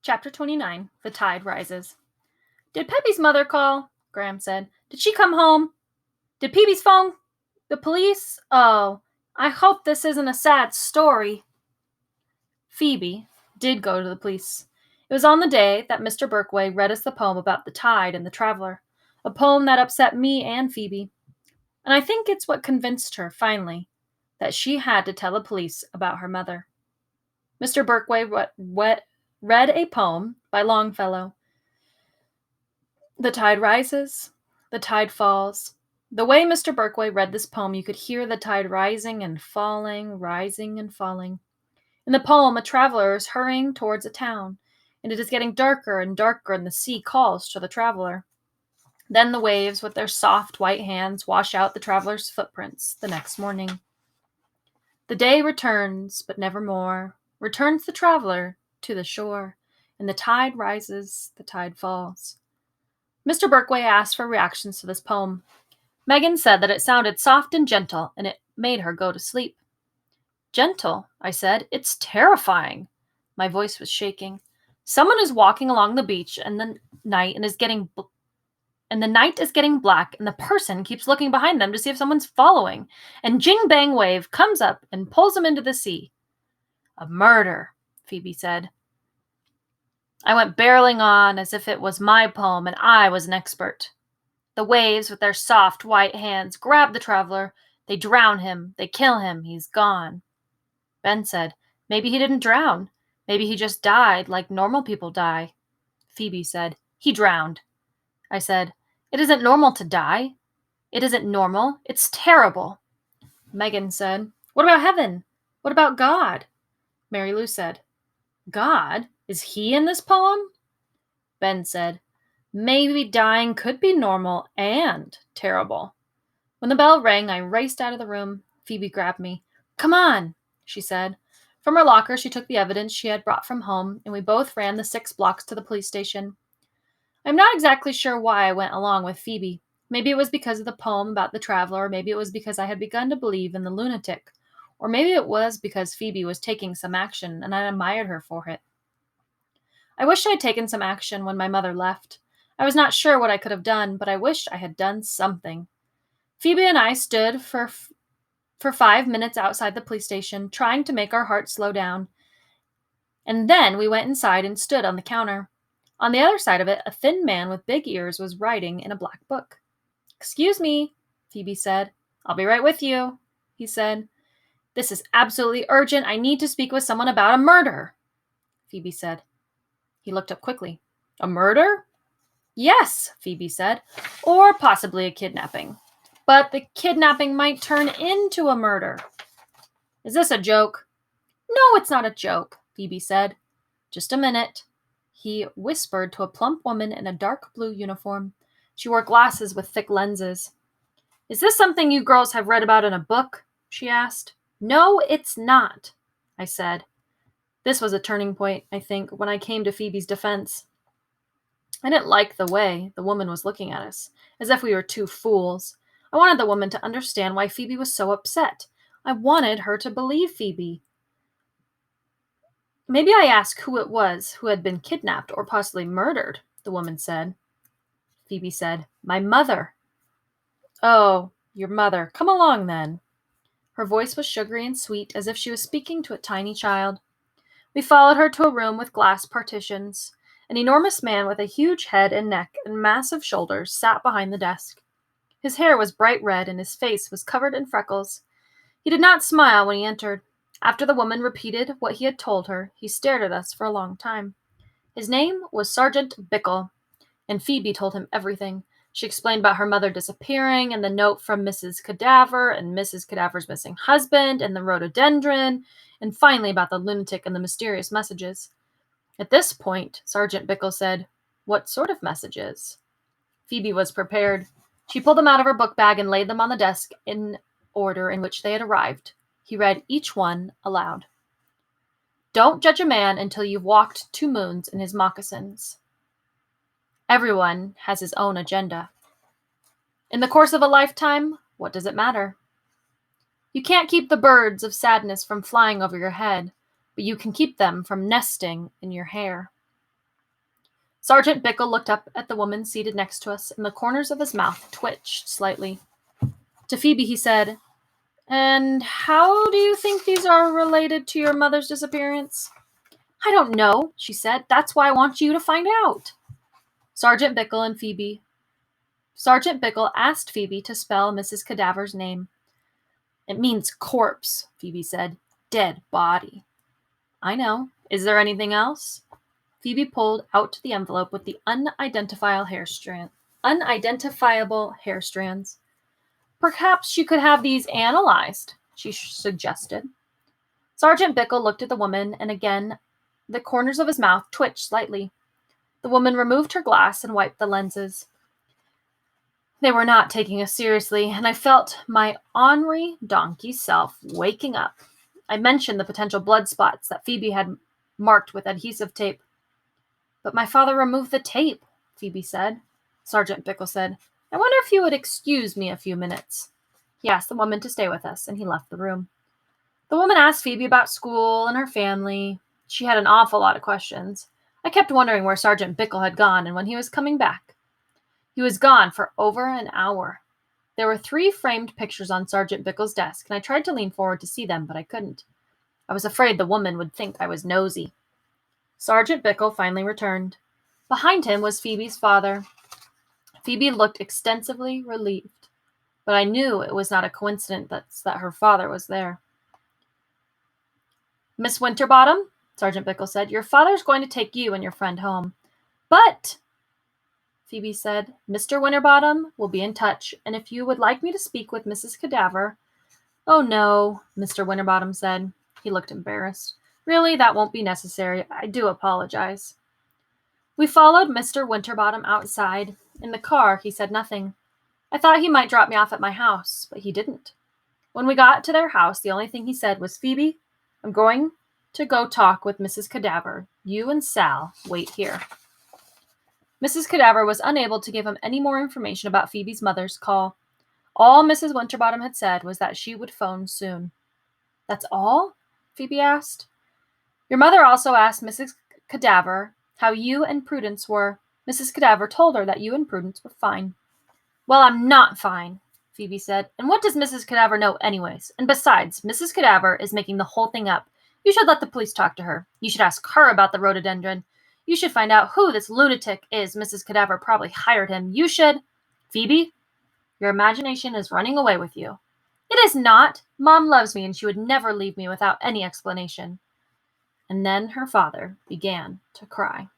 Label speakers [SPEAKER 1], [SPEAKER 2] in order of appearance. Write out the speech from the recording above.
[SPEAKER 1] Chapter 29. The Tide Rises. Did Peppy's mother call? Graham said. Did she come home? Did Peebee's phone? The police? Oh, I hope this isn't a sad story. Phoebe did go to the police. It was on the day that Mr. Birkway read us the poem about the tide and the traveler, a poem that upset me and Phoebe. And I think it's what convinced her, finally, that she had to tell the police about her mother. Mr. Birkway read a poem by Longfellow. The tide rises, the tide falls. The way Mr. Birkway read this poem, you could hear the tide rising and falling, rising and falling. In the poem, a traveler is hurrying towards a town, and it is getting darker and darker, and the sea calls to the traveler. Then the waves, with their soft white hands, wash out the traveler's footprints the next morning. The day returns, but never more. Returns the traveler to the shore, and the tide rises, the tide falls. Mr. Birkway asked for reactions to this poem. Megan said that it sounded soft and gentle, and it made her go to sleep. Gentle, I said. It's terrifying. My voice was shaking. Someone is walking along the beach, and the night is getting black, and the person keeps looking behind them to see if someone's following. And Jing Bang Wave comes up and pulls them into the sea. A murder, Phoebe said. I went barreling on as if it was my poem and I was an expert. The waves, with their soft white hands, grab the traveler. They drown him. They kill him. He's gone. Ben said, maybe he didn't drown. Maybe he just died like normal people die. Phoebe said, he drowned. I said, it isn't normal to die. It isn't normal. It's terrible. Megan said, what about heaven? What about God? Mary Lou said, God? Is he in this poem? Ben said, maybe dying could be normal and terrible. When the bell rang, I raced out of the room. Phoebe grabbed me. Come on, she said. From her locker, she took the evidence she had brought from home, and we both ran the 6 blocks to the police station. I'm not exactly sure why I went along with Phoebe. Maybe it was because of the poem about the traveler, or maybe it was because I had begun to believe in the lunatic, or maybe it was because Phoebe was taking some action, and I admired her for it. I wished I had taken some action when my mother left. I was not sure what I could have done, but I wished I had done something. Phoebe and I stood for 5 minutes outside the police station, trying to make our hearts slow down. And then we went inside and stood on the counter. On the other side of it, a thin man with big ears was writing in a black book. Excuse me, Phoebe said. I'll be right with you, he said. This is absolutely urgent. I need to speak with someone about a murder, Phoebe said. He looked up quickly. A murder? Yes, Phoebe said, or possibly a kidnapping. But the kidnapping might turn into a murder. Is this a joke? No, it's not a joke, Phoebe said. Just a minute. He whispered to a plump woman in a dark blue uniform. She wore glasses with thick lenses. Is this something you girls have read about in a book? She asked. No, it's not, I said. This was a turning point, I think, when I came to Phoebe's defense. I didn't like the way the woman was looking at us, as if we were two fools. I wanted the woman to understand why Phoebe was so upset. I wanted her to believe Phoebe. Maybe I asked who it was who had been kidnapped or possibly murdered, the woman said. Phoebe said, my mother. Oh, your mother. Come along, then. Her voice was sugary and sweet, as if she was speaking to a tiny child. We followed her to a room with glass partitions. An enormous man with a huge head and neck and massive shoulders sat behind the desk. His hair was bright red, and his face was covered in freckles. He did not smile when he entered. After the woman repeated what he had told her, he stared at us for a long time. His name was Sergeant Bickle, and Phoebe told him everything. She explained about her mother disappearing, and the note from Mrs. Cadaver, and Mrs. Cadaver's missing husband, and the rhododendron, and finally about the lunatic and the mysterious messages. At this point, Sergeant Bickle said, what sort of messages? Phoebe was prepared. She pulled them out of her book bag and laid them on the desk in order in which they had arrived. He read each one aloud. Don't judge a man until you've walked 2 moons in his moccasins. Everyone has his own agenda. In the course of a lifetime, what does it matter? You can't keep the birds of sadness from flying over your head, but you can keep them from nesting in your hair. Sergeant Bickle looked up at the woman seated next to us, and the corners of his mouth twitched slightly. To Phoebe, he said, "And how do you think these are related to your mother's disappearance?" "I don't know," she said. "That's why I want you to find out." Sergeant Bickle asked Phoebe to spell Mrs. Cadaver's name. "It means corpse," Phoebe said. "Dead body." "I know. Is there anything else?" Phoebe pulled out the envelope with the unidentifiable hair strands. "Perhaps you could have these analyzed," she suggested. Sergeant Bickle looked at the woman, and again the corners of his mouth twitched slightly. The woman removed her glass and wiped the lenses. They were not taking us seriously, and I felt my ornery donkey self waking up. I mentioned the potential blood spots that Phoebe had marked with adhesive tape. "But my father removed the tape," Phoebe said. Sergeant Bickle said, "I wonder if you would excuse me a few minutes." He asked the woman to stay with us, and he left the room. The woman asked Phoebe about school and her family. She had an awful lot of questions. I kept wondering where Sergeant Bickle had gone and when he was coming back. He was gone for over an hour. There were 3 framed pictures on Sergeant Bickle's desk, and I tried to lean forward to see them, but I couldn't. I was afraid the woman would think I was nosy. Sergeant Bickle finally returned. Behind him was Phoebe's father. Phoebe looked extensively relieved, but I knew it was not a coincidence that her father was there. "Miss Winterbottom," Sergeant Bickle said, "your father's going to take you and your friend home." "But," Phoebe said, "Mr. Winterbottom will be in touch, and if you would like me to speak with Mrs. Cadaver—" "Oh, no," Mr. Winterbottom said. He looked embarrassed. "Really, that won't be necessary. I do apologize." We followed Mr. Winterbottom outside. In the car, he said nothing. I thought he might drop me off at my house, but he didn't. When we got to their house, the only thing he said was, "Phoebe, I'm going to go talk with Mrs. Cadaver. You and Sal wait here." Mrs. Cadaver was unable to give him any more information about Phoebe's mother's call. All Mrs. Winterbottom had said was that she would phone soon. "That's all?" Phoebe asked. "Your mother also asked Mrs. Cadaver how you and Prudence were. Mrs. Cadaver told her that you and Prudence were fine." "Well, I'm not fine," Phoebe said. "And what does Mrs. Cadaver know anyways? And besides, Mrs. Cadaver is making the whole thing up. You should let the police talk to her. You should ask her about the rhododendron. You should find out who this lunatic is. Mrs. Cadaver probably hired him. You should—" "Phoebe, your imagination is running away with you." "It is not. Mom loves me, and she would never leave me without any explanation." And then her father began to cry.